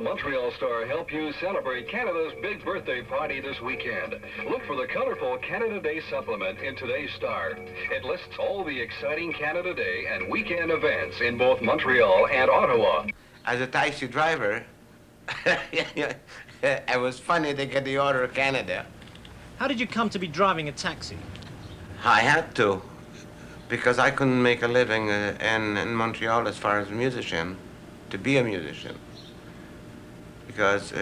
the Montreal Star help you celebrate Canada's big birthday party this weekend. Look for the colorful Canada Day supplement in today's Star. It lists all the exciting Canada Day and weekend events in both Montreal and Ottawa. As a taxi driver, it was funny to get the order of Canada. How did you come to be driving a taxi? I had to, because I couldn't make a living in Montreal as far as a musician, to be a musician. Because,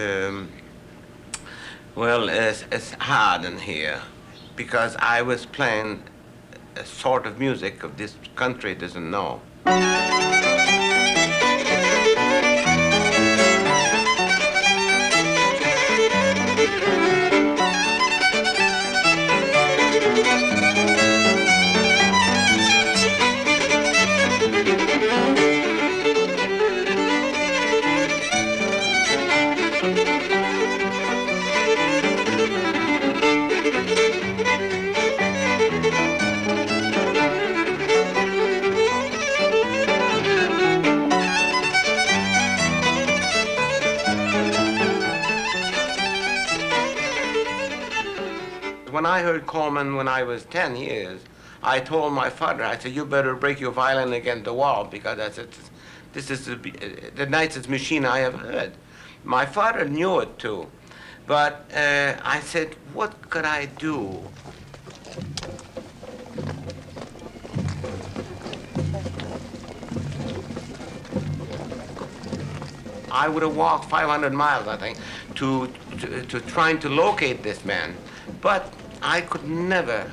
well, it's hard in here, because I was playing a sort of music of this country doesn't know. When I heard Coleman when I was 10 years, I told my father, I said, you better break your violin against the wall, because I said, this is the nicest machine I have heard. My father knew it too, but I said, what could I do? I would have walked 500 miles, I think, to trying to locate this man. But I could never.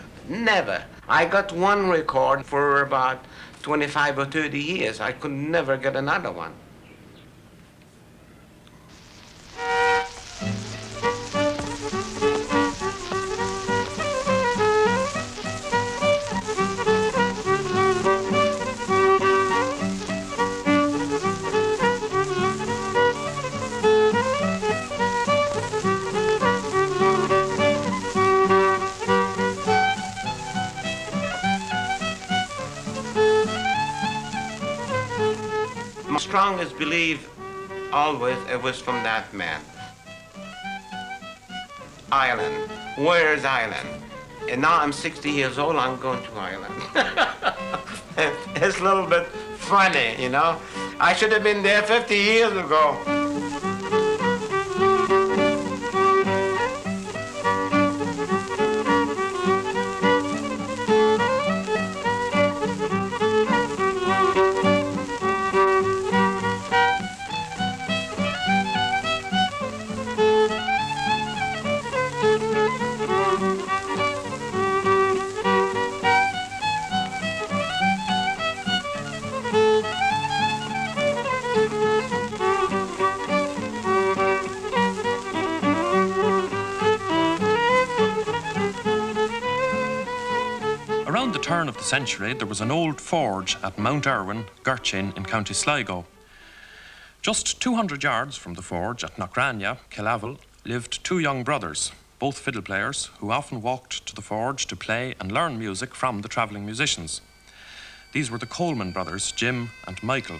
I got one record for about 25 or 30 years. I could never get another one. My strongest belief always it was from that man. Ireland. Where's Ireland? And now I'm 60 years old, I'm going to Ireland. It's a little bit funny, you know. I should have been there 50 years ago. Around the turn of the century, there was an old forge at Mount Irwin, Gurchin, in County Sligo. Just 200 yards from the forge at Knockgrania, Killavel, lived two young brothers, both fiddle players, who often walked to the forge to play and learn music from the travelling musicians. These were the Coleman brothers, Jim and Michael.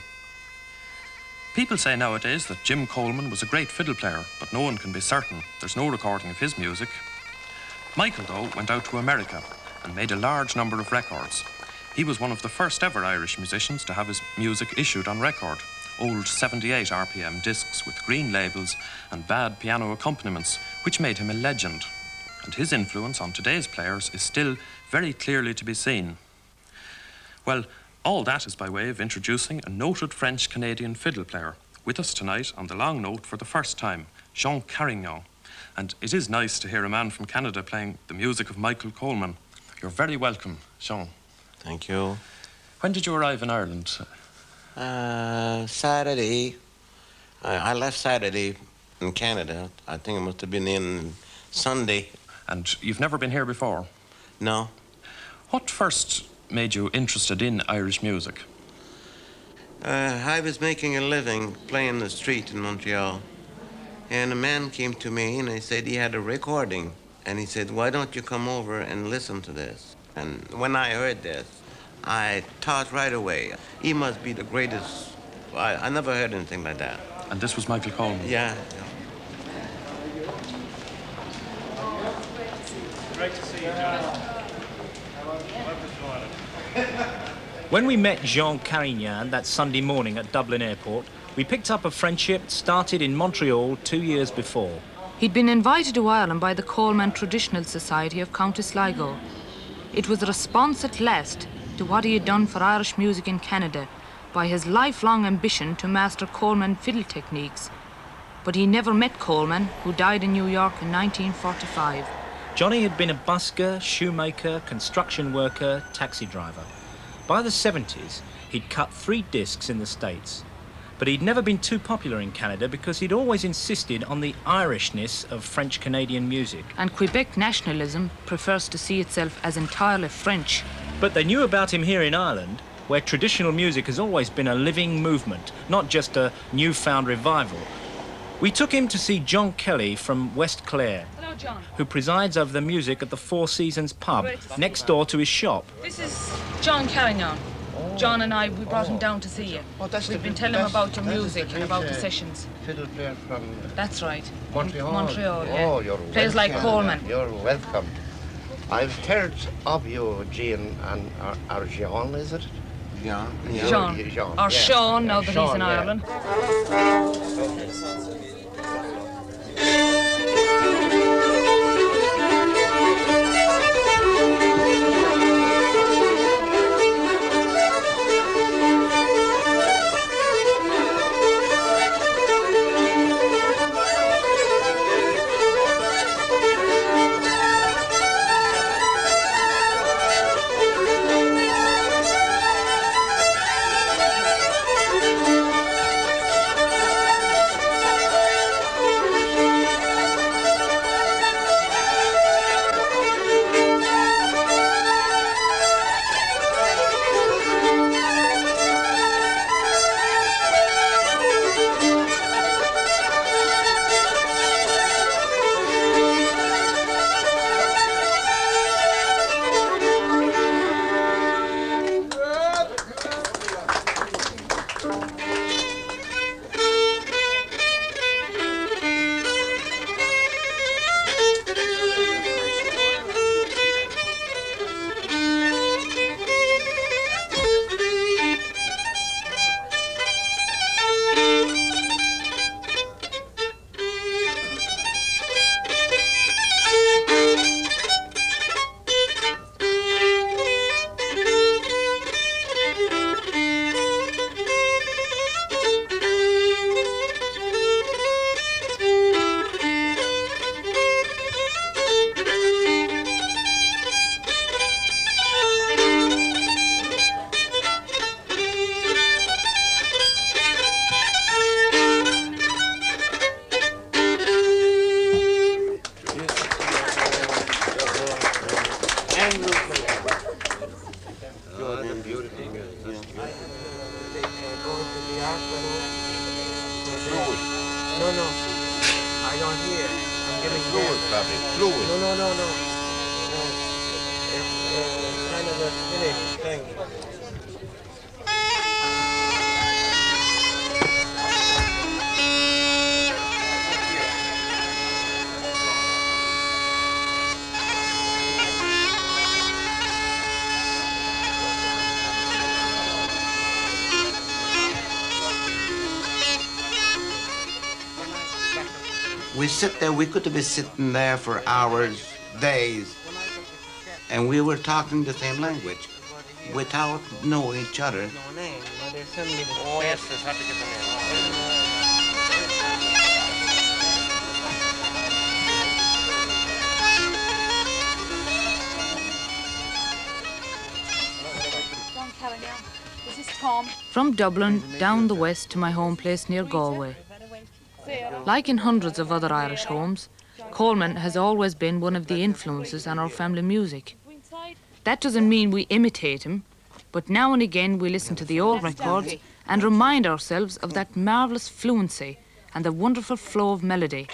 People say nowadays that Jim Coleman was a great fiddle player, but no one can be certain. There's no recording of his music. Michael, though, went out to America and made a large number of records. He was one of the first ever Irish musicians to have his music issued on record, old 78 RPM discs with green labels and bad piano accompaniments, which made him a legend. And his influence on today's players is still very clearly to be seen. Well, all that is by way of introducing a noted French-Canadian fiddle player, with us tonight on the long note for the first time, Jean Carignan. And it is nice to hear a man from Canada playing the music of Michael Coleman. You're very welcome, Jean. Thank you. When did you arrive in Ireland? Saturday. I left Saturday in Canada. I think it must have been in Sunday. And you've never been here before? No. What first made you interested in Irish music? I was making a living playing the street in Montreal. And a man came to me and he said he had a recording. And he said, why don't you come over and listen to this? And when I heard this, I thought right away, he must be the greatest. I never heard anything like that. And this was Michael Coleman. Yeah. Great to see you, John. When we met Jean Carignan that Sunday morning at Dublin Airport, we picked up a friendship started in Montreal 2 years before. He'd been invited to Ireland by the Coleman Traditional Society of County Sligo. It was a response at last to what he had done for Irish music in Canada by his lifelong ambition to master Coleman fiddle techniques. But he never met Coleman, who died in New York in 1945. Johnny had been a busker, shoemaker, construction worker, taxi driver. By the 70s, he'd cut 3 discs in the States. But he'd never been too popular in Canada because he'd always insisted on the Irishness of French-Canadian music. And Quebec nationalism prefers to see itself as entirely French. But they knew about him here in Ireland, where traditional music has always been a living movement, not just a newfound revival. We took him to see John Kelly from West Clare, Hello, John. who presides over the music at the Four Seasons pub next door to his shop. This is John Carignan. John and I, we brought him down to see you. We've been telling him about your music and about the sessions. Fiddle player from That's right. Montreal. Montreal, yeah. Oh, you're Plays like welcome. Coleman. You're welcome. I've heard of you, Jean and or Jean, is it? Yeah. Jean. Jean, Or yeah. Sean, now that he's Sean, in yeah. Ireland. No, no. I don't hear. I'm getting Fluid, probably. Fluid. No, no, no, no. No. It's kind of a finished thing. We sit there, we could have been sitting there for hours, days, and we were talking the same language without knowing each other. Oh, yes, it's hard to get the John Carignan. This is Tom. From Dublin, down the west to my home place near Galway. Like in hundreds of other Irish homes, Coleman has always been one of the influences on our family music. That doesn't mean we imitate him, but now and again we listen to the old records and remind ourselves of that marvellous fluency and the wonderful flow of melody.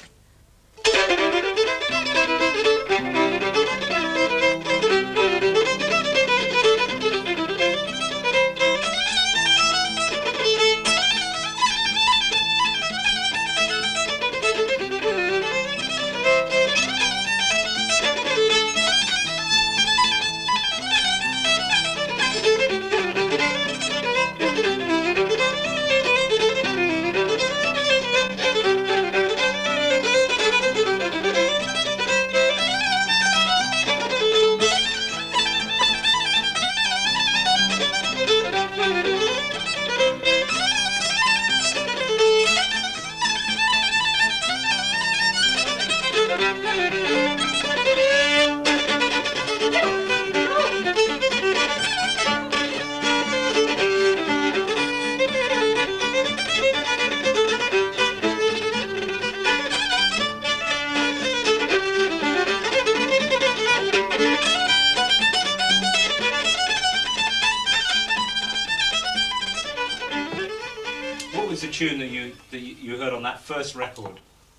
was the tune that you heard on that first record?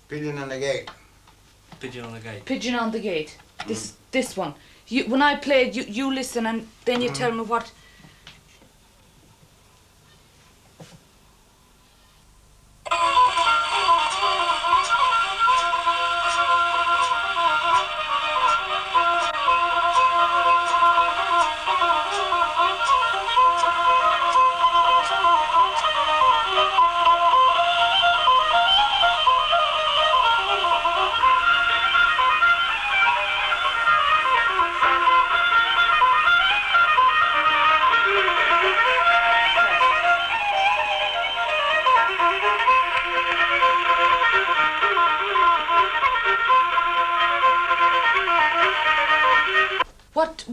Pigeon on the Gate. Pigeon on the Gate. Pigeon on the Gate. This one. When I played, you listen and then you tell me what.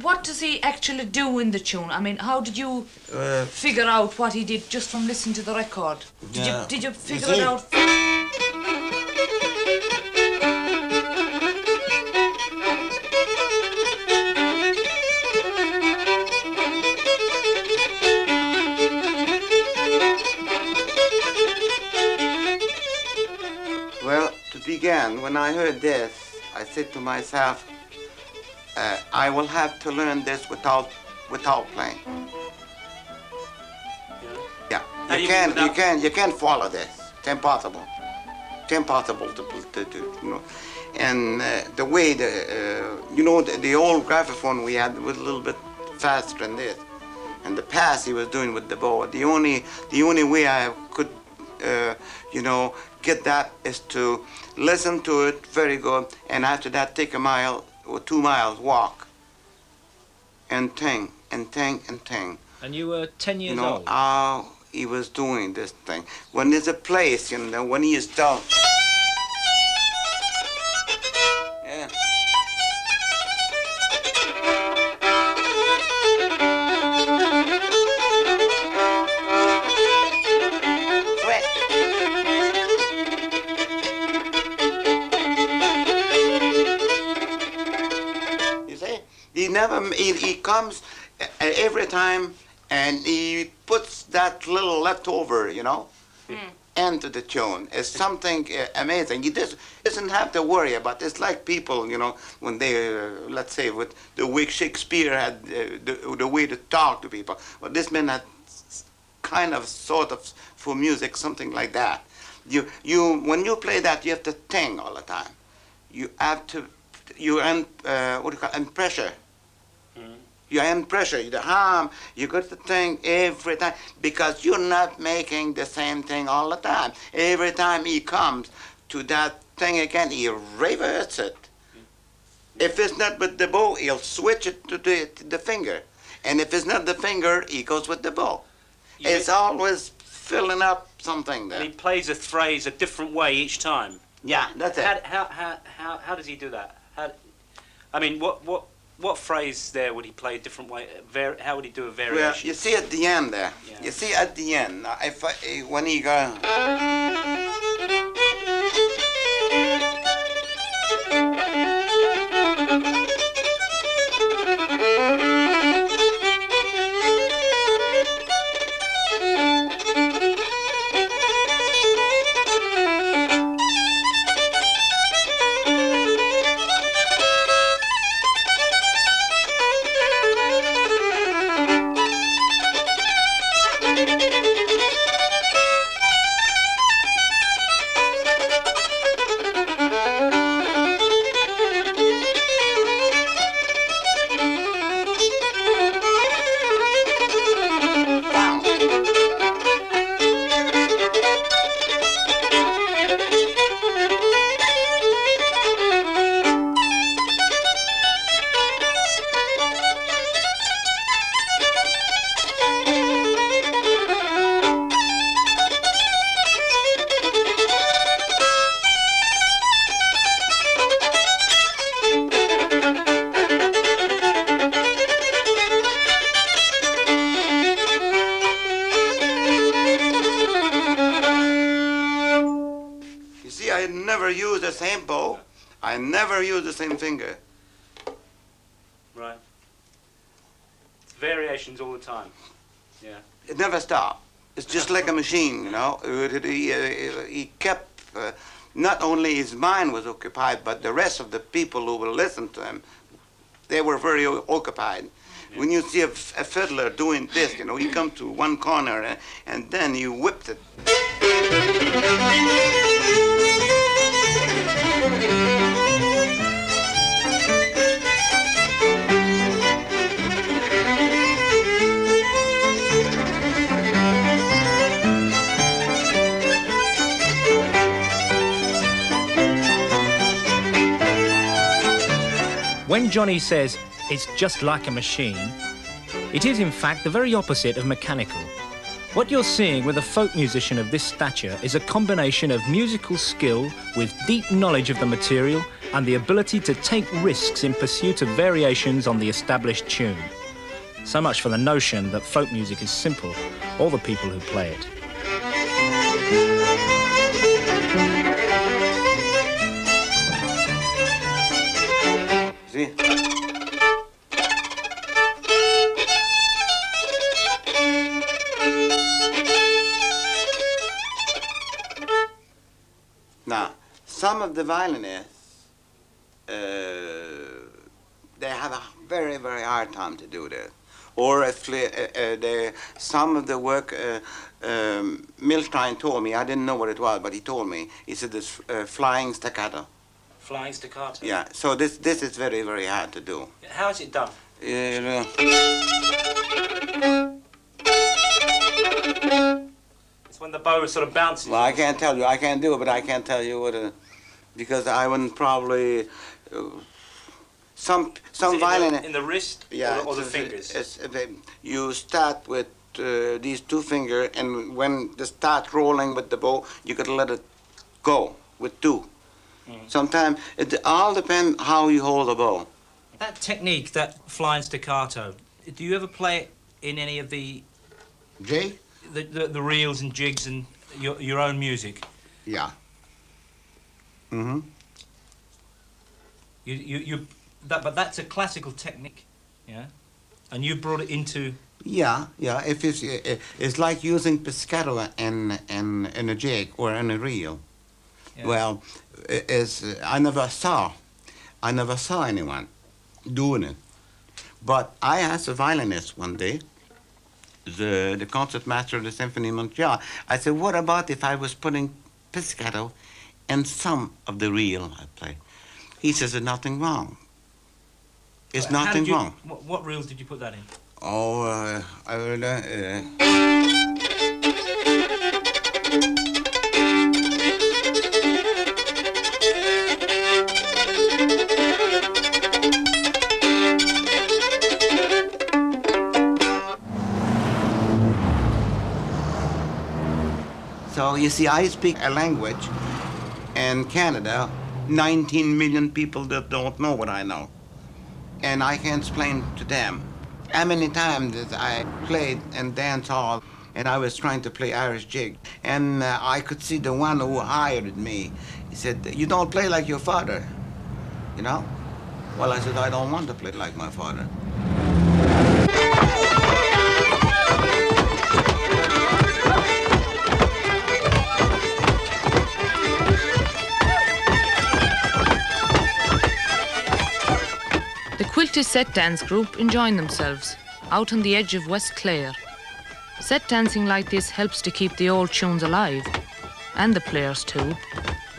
What does he actually do in the tune? I mean, how did you figure out what he did just from listening to the record? Did you figure it out? Well, to begin, when I heard this, I said to myself, I will have to learn this without playing. Yeah, you can't follow this. It's impossible. It's impossible to do. You know, and the way the old graphophone we had was a little bit faster than this. And the pass he was doing with the bow. The only way I could get that is to listen to it very good, and after that take a mile or 2 miles walk and ting and ting and ting. And you were 10 years old. old? How he was doing this thing. When there's a place, when he is down. Yeah. He comes every time and he puts that little leftover, into the tune. It's something amazing. He doesn't have to worry about it. It's like people, when they, let's say, with the way Shakespeare had the way to talk to people. Well, this man had kind of, sort of, for music, something like that. When you play that, you have to think all the time. You have to, and pressure. You're in pressure, the harm, you got to think every time, because you're not making the same thing all the time. Every time he comes to that thing again, he reverts it. If it's not with the bow, he'll switch it to the finger. And if it's not the finger, he goes with the bow. It's always filling up something there. And he plays a phrase a different way each time. Yeah, that's it. How does he do that? What phrase there would he play a different way? How would he do a variation? Well, you see at the end there. Yeah. You see at the end, when he goes... I never use the same bow. I never use the same finger. Right. Variations all the time. Yeah. It never stops. It's just like a machine, you know. He kept, not only his mind was occupied, but the rest of the people who will listen to him, they were very occupied. Yeah. When you see a fiddler doing this, you know, he come to one corner and then he whipped it. When Johnny says it's just like a machine, it is in fact the very opposite of mechanical. What you're seeing with a folk musician of this stature is a combination of musical skill with deep knowledge of the material and the ability to take risks in pursuit of variations on the established tune. So much for the notion that folk music is simple, or the people who play it. See? Now, some of the violinists, they have a very, very hard time to do this. Or if some of the work, Milstein told me, I didn't know what it was, but he told me, he said this flying staccato. Flying staccato? Yeah, so this is very, very hard to do. How is it done? It's when the bow sort of bounces. Well, I can't tell you. I can't do it, but I can't tell you what because I wouldn't probably... some violin... In the wrist, yeah, or the fingers? You start with these two fingers, and when they start rolling with the bow, you got to let it go with two. Sometimes it all depends how you hold the bow. That technique, that flying staccato, do you ever play it in any of the Jig? The reels and jigs and your own music? Yeah. Mm-hmm. But that's a classical technique, yeah. And you brought it into. Yeah. If it's like using piscato in a jig or in a reel. Yeah. Well, I never saw anyone doing it. But I asked a violinist one day, the concertmaster of the Symphony of Montreal. I said, what about if I was putting piscato in some of the reel I play? He says, there's nothing wrong. It's nothing wrong. What reels did you put that in? Oh, So you see, I speak a language in Canada, 19 million people that don't know what I know. And I can explain to them how many times that I played in dance hall and I was trying to play Irish jig. And I could see the one who hired me. He said, you don't play like your father, you know? Well, I said, I don't want to play like my father. The Quilty Set Dance group enjoying themselves out on the edge of West Clare. Set dancing like this helps to keep the old tunes alive, and the players too.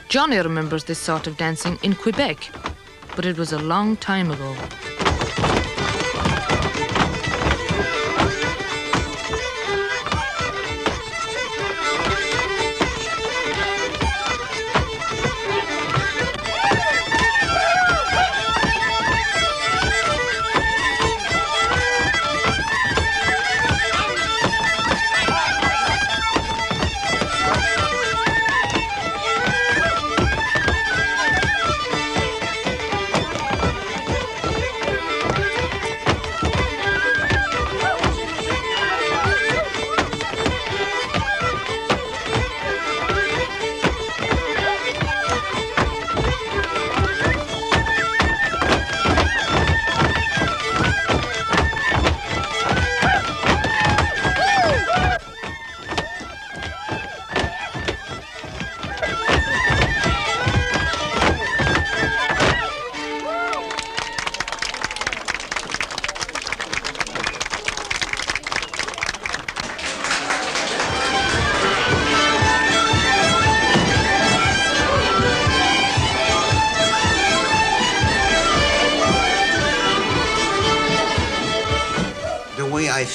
Johnny remembers this sort of dancing in Quebec, but it was a long time ago.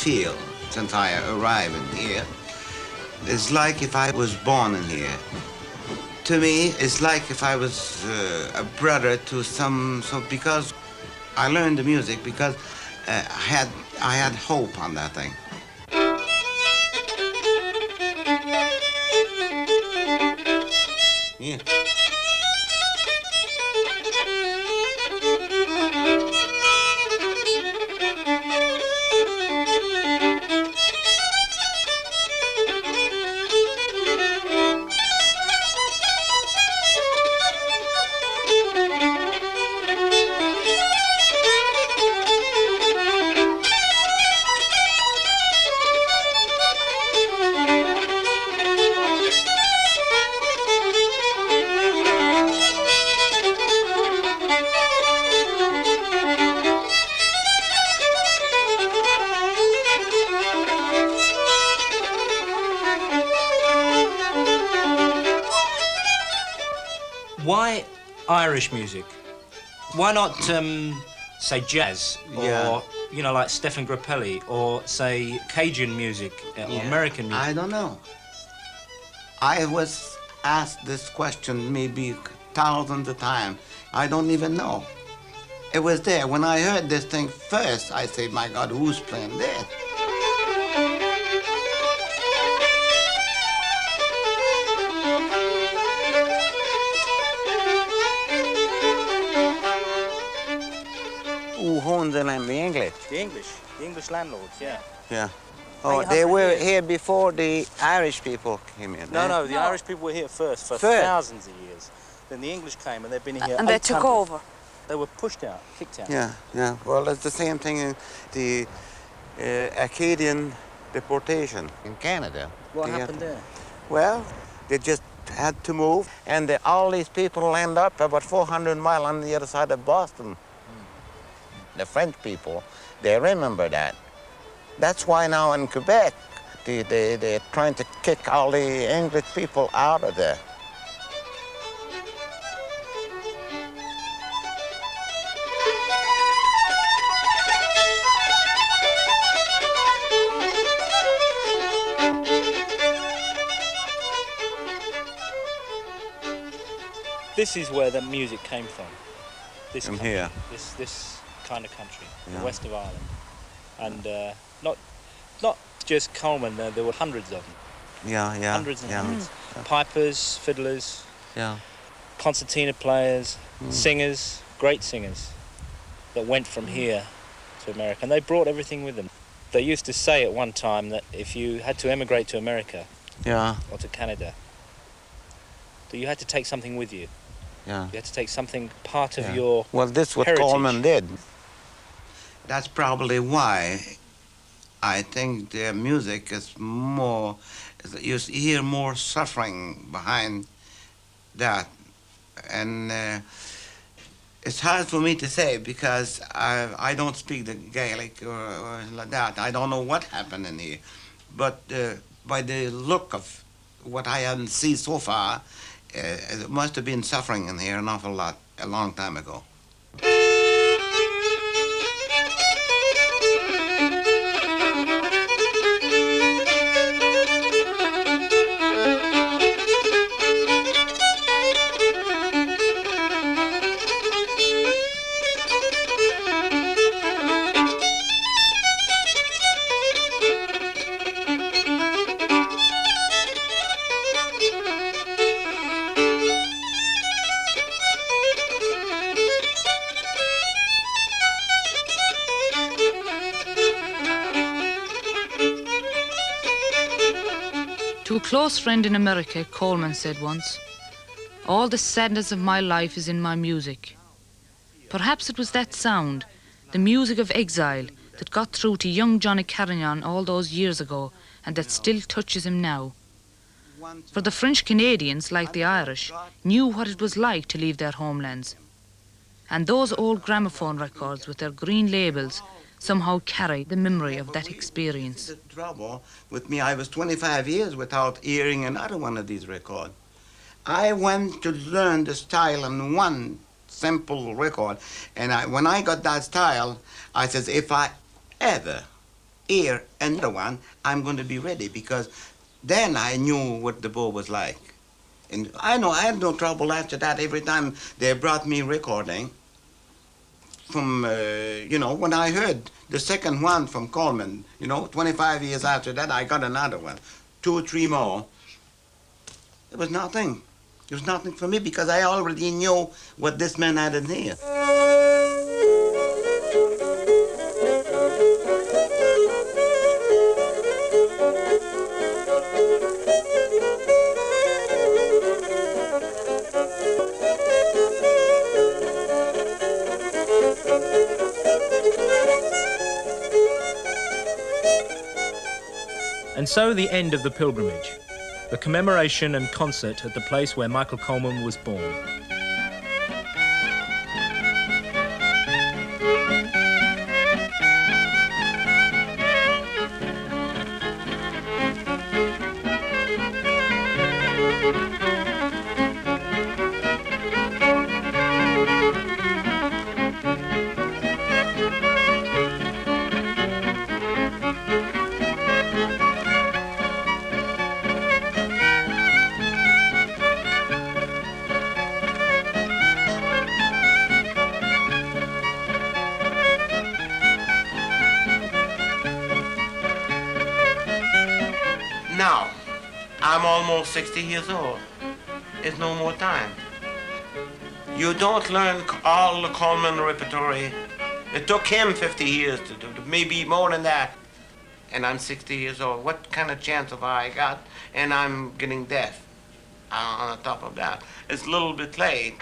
feel since I arrived in here is like if I was born in here. To me, it's like if I was a brother to some because I learned the music because I had hope on that thing. Yeah. Why Irish music? Why not, say, jazz? Yeah. Or, you know, like Stephen Grappelli? Or, say, Cajun music? Or American music? I don't know. I was asked this question maybe thousands of times. I don't even know. It was there. When I heard this thing first, I said, my God, who's playing this? Who owned the land? The English? The English landlords, yeah. Yeah. Oh, they were here before the Irish people came in. No, the Irish people were here first for thousands of years. Then the English came and they've been here. And they took over. They were pushed out, kicked out. Yeah, yeah. Well, it's the same thing in the Acadian deportation in Canada. What happened there? Well, they just had to move, and all these people end up about 400 miles on the other side of Boston. The French people, they remember that. That's why now in Quebec, they're trying to kick all the English people out of there. This is where the music came from. This From country, here. This kind of country, Yeah. the west of Ireland, and not just Coleman. There were hundreds of them. Yeah, yeah. Hundreds and yeah. hundreds. Pipers, fiddlers, Yeah. concertina players, singers, great singers that went from here to America, and they brought everything with them. They used to say at one time that if you had to emigrate to America Yeah, or to Canada, that you had to take something with you. yeah. You had to take something part of Yeah. your Well, this is what heritage. Coleman did. That's probably why I think their music is more, you hear more suffering behind that. And it's hard for me to say because I don't speak the Gaelic or like that. I don't know what happened in here. But by the look of what I haven't seen so far, it must have been suffering in here an awful lot a long time ago. To a close friend in America, Coleman said once, "All the sadness of my life is in my music." Perhaps it was that sound, the music of exile, that got through to young Johnny Carignan all those years ago and that still touches him now. For the French Canadians, like the Irish, knew what it was like to leave their homelands. And those old gramophone records with their green labels somehow carry the memory of that experience. The trouble with me, I was 25 years without hearing another one of these records. I went to learn the style on one simple record, and when I got that style, I says, if I ever hear another one, I'm going to be ready, because then I knew what the bow was like. And I know I had no trouble after that. Every time they brought me recording from, when I heard the second one from Coleman, 25 years after that, I got another one, 2 or 3 more. It was nothing. It was nothing for me, because I already knew what this man had in here. And so the end of the pilgrimage, the commemoration and concert at the place where Michael Coleman was born. Now, I'm almost 60 years old. It's no more time. You don't learn all the Coleman repertory. It took him 50 years to do, maybe more than that. And I'm 60 years old. What kind of chance have I got? And I'm getting deaf on the top of that. It's a little bit late.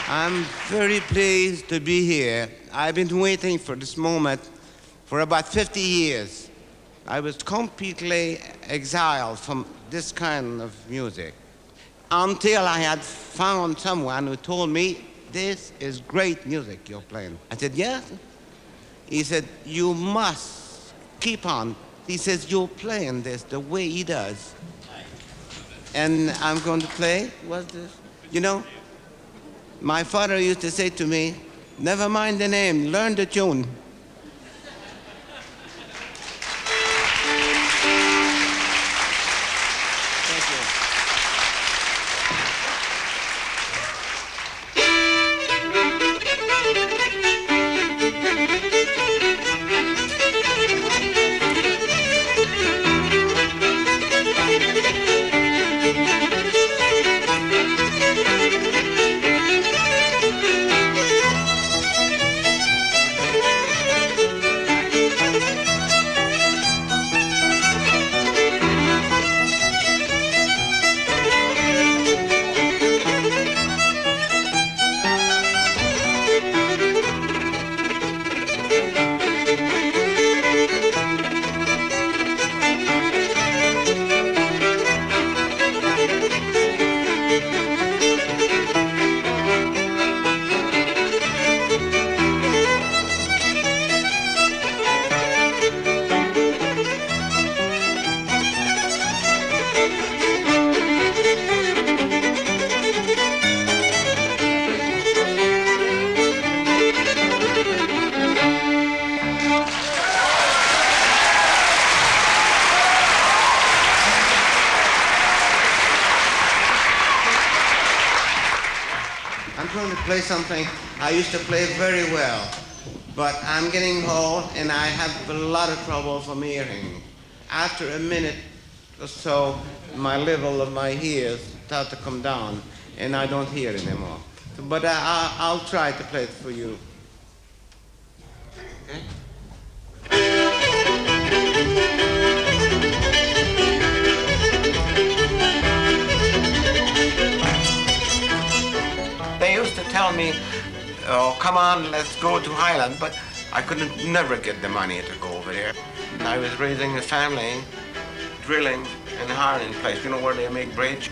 I'm very pleased to be here. I've been waiting for this moment for about 50 years. I was completely exiled from this kind of music until I had found someone who told me, this is great music you're playing. I said, yes. He said, you must keep on. He says, you're playing this the way he does. And I'm going to play, what's this? My father used to say to me, never mind the name, learn the tune. I'm going to play something I used to play very well, but I'm getting old and I have a lot of trouble from hearing. After a minute or so, my level of my ears start to come down and I don't hear anymore. But I'll try to play it for you. Okay? They used to tell me, oh, come on, let's go to Highland, but I couldn't never get the money to go over there. And I was raising a family, drilling in a hiring place, where they make bridge.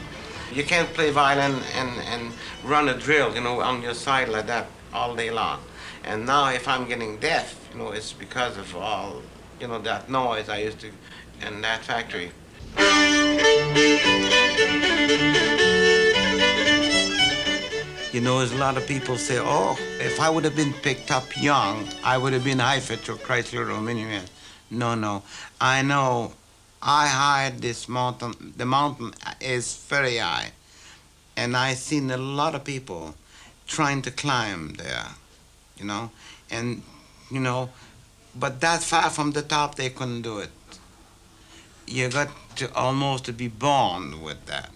You can't play violin and run a drill, on your side like that all day long. And now if I'm getting deaf, it's because of all, that noise I used to in that factory. You know, there's a lot of people say, oh, if I would have been picked up young, I would have been Haifa to Chrysler Romanian. No, no. I know I hired this mountain. The mountain is very high. And I've seen a lot of people trying to climb there, you know. And, you know, but that far from the top, they couldn't do it. You got to almost to be born with that.